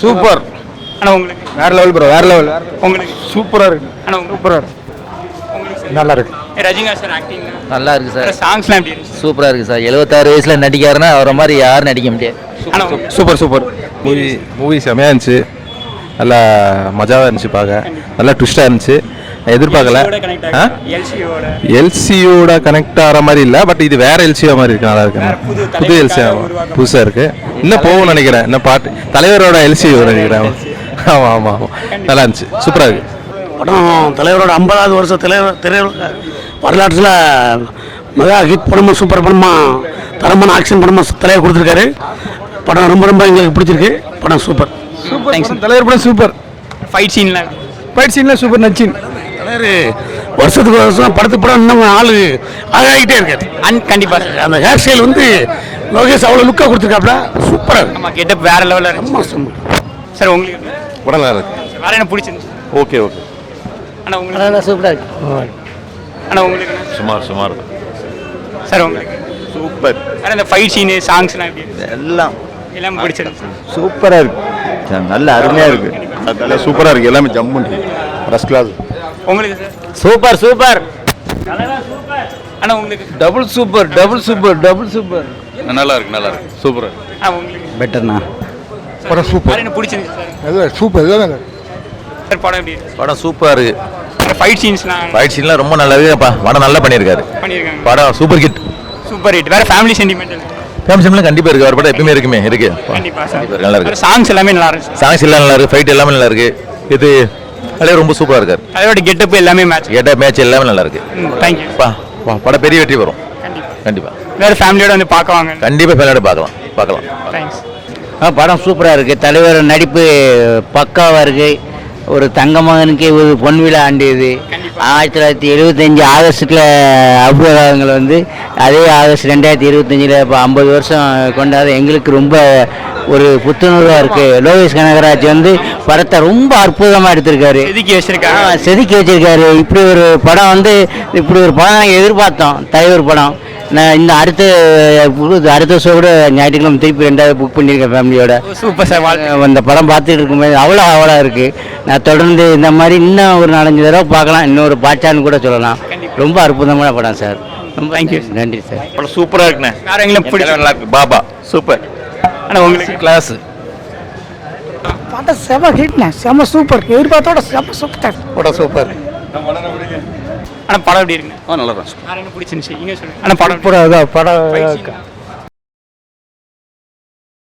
Super. ஆனால் உங்களுக்கு வேற லெவல் ப்ரோ, வேற லெவல். உங்களுக்கு சூப்பராக இருக்கு. ஆனால் உங்களுக்கு சூப்பராக இருக்கு. உங்களுக்கு நல்லா இருக்கு. ரஜினிகாந்த் சார் ஆக்டிங் நல்லா இருக்கு சார். சாங்ஸ்லாம் எப்படி இருந்துச்சு? சூப்பராக இருக்குது சார். 76 வயசில் நடிக்காருன்னா அவரை மாதிரி யாரும் நடிக்க முடியாது. ஆனால் சூப்பர் சூப்பர். மூவி செமையாக இருந்துச்சு. நல்லா மஜாவாக இருந்துச்சு பார்க்க. நல்லா ட்விஸ்டாக இருந்துச்சு. எதிர்பார்க்கல. எல்சியோட கனெக்ட் ஆகிற மாதிரி இல்லை, பட் இது வேற எல்சியோ மாதிரி இருக்கு. நல்லா இருக்கு. புது எல்சியோ புதுசாக இருக்கு. இன்னும் போகும்னு நினைக்கிறேன். இன்னும் பாட்டு தலைவரோட எல்சியோ நினைக்கிறேன். ஆமாம் ஆமாம் ஆமாம். நல்லா இருந்துச்சு. சூப்பராக இருக்கு படம். தலைவரோட 50வது வருஷம் திரையுலக வரலாற்றில் மெகா ஹிட் படமாக சூப்பர் படமாக தரமான ஆக்ஷன் படமாக தலைவர் கொடுத்துருக்காரு. படம் ரொம்ப ரொம்ப எங்களுக்கு பிடிச்சிருக்கு. படம் சூப்பர் சூப்பர். தலைவர் படம் சூப்பர். ஃபைட் சீன்லாம் சூப்பர் நச்சின். தலைவர் வருஷத்துக்கு வருஷம் படத்துக்கு படம் இன்னும் ஆளு ஆகிட்டே இருக்காரு. கண்டிப்பாக அந்த ஹேர் ஸ்டைல் வந்து லோகேஷ் அவ்வளோ லுக்காக கொடுத்துருக்காப்ல. சூப்பராக இருக்கு. நம்ம கெட்டப் வேற லெவலில் இருக்கு. ரொம்ப சூப்பர். சார் உங்களுக்கு படம் நல்லா இருக்கு. வேற என்ன பிடிச்சிருந்துச்சு? Okay okay. ஆனால் உங்களுக்கு சூப்பராக இருக்கு. ஆனால் உங்களுக்கு சுமார். சார் உங்களுக்கு சூப்பர். வேற இந்த ஃபைட் சீனு சாங்ஸ்லாம் எப்படி இருந்துச்சு? எல்லாம் பிடிச்சிருந்துச்சு. சூப்பராக இருக்கு. நல்ல அருமையாக இருக்கு. அதெல்லாம் சூப்பராக இருக்கு. எல்லாமே ஜம்முன்னு ஃபர்ஸ்ட் கிளாஸ். உங்களுக்கு சார் சூப்பர். ஆனால் உங்களுக்கு டபுள் சூப்பர். நல்லா இருக்கு. சூப்பராக. உங்களுக்கு பெட்டர்ண்ணா. படம் சூப்பர். வேற என்ன பிடிச்சிருந்துச்சு சார்? சூப்பர். சார் படம் எப்படி இருந்துச்சு? படம் சூப்பராக இருக்குது. ஃபைட் சீன்ஸ்லாம் ஃபைட் சீன்லாம் ரொம்ப நல்லா இருக்குப்பா. படம் நல்லா பண்ணியிருக்காரு. பண்ணியிருக்காங்க. படம் சூப்பர் ஹிட். Super hit. வேற ஃபேமிலி சென்டிமெண்டல் ஃபேமிலிலாம் கண்டிப்பாக இருக்குது. அவர் படம் எப்பயுமே இருக்கு. கண்டிப்பா சார். நல்லா இருக்கு. சாங்ஸ் எல்லாமே நல்லா இருந்துச்சு. சாங்ஸ் எல்லாம் நல்லா இருக்கு. ஃபைட் எல்லாமே நல்லா இருக்கு. இது தலைவர் ரொம்ப சூப்பராக இருக்காரு. அதோட கெட்டப் எல்லாமே மேட்ச். மேட்ச் எல்லாமே நல்லா இருக்கு. தேங்க்யூ. படம் பெரிய வெற்றி வரும். கண்டிப்பா. வேற ஃபேமிலியோட வந்து பார்க்குவாங்க. கண்டிப்பா ஃபேமிலியோட பார்க்கலாம். தேங்க்ஸ். படம் சூப்பராக இருக்குது. தலைவர் நடிப்பு பக்காவாக இருக்குது. ஒரு தங்க மகனுக்கு ஒரு பொன் விழா ஆண்டியது. 1975 ஆகஸ்ட்டில் அபூர்வங்கள் வந்து அதே ஆகஸ்ட் 2025 இப்போ 50 வருஷம் கொண்டாட எங்களுக்கு ரொம்ப ஒரு புத்துணர்வாக இருக்குது. லோகேஷ் கனகராஜ் வந்து படத்தை ரொம்ப அற்புதமாக எடுத்திருக்காரு. செதுக்கி வச்சிருக்காரு. இப்படி ஒரு படம் வந்து நாங்கள் எதிர்பார்த்தோம். தலைவர் படம். நான் இந்த அடுத்த ஷோ கூட ஞாயிற்றுக்கிழமை திருப்பி 2வது புக் பண்ணியிருக்கேன் ஃபேமிலியோட. Super sir. அந்த படம் பார்த்துட்டு இருக்கும்போது அவ்வளோ இருக்குது. நான் தொடர்ந்து இந்த மாதிரி இன்னும் ஒரு 4-5 தடவை பார்க்கலாம். இன்னொரு பாட்சான்னு கூட சொல்லலாம். ரொம்ப அற்புதமான படம் சார். ரொம்ப தேங்க்யூ. நன்றி சார். படம் சூப்பராக இருக்குண்ணே. வேற எங்களுக்கு பிடிச்ச நல்லா இருக்கு. பாபா சூப்பர். ஆனால் உங்களுக்கு கிளாஸ் படம் செம ஹிட்ண்ணே. செம சூப்பர். எதிர்பார்த்தோட செம சூப்பர். படம் சூப்பர். ஆனால் படம் எப்படி இருக்குண்ணே? நல்லா இருக்கு. வேற என்ன பிடிச்சிருந்துச்சு? இங்கே சொல்லுங்க. ஆனால் படம் படம்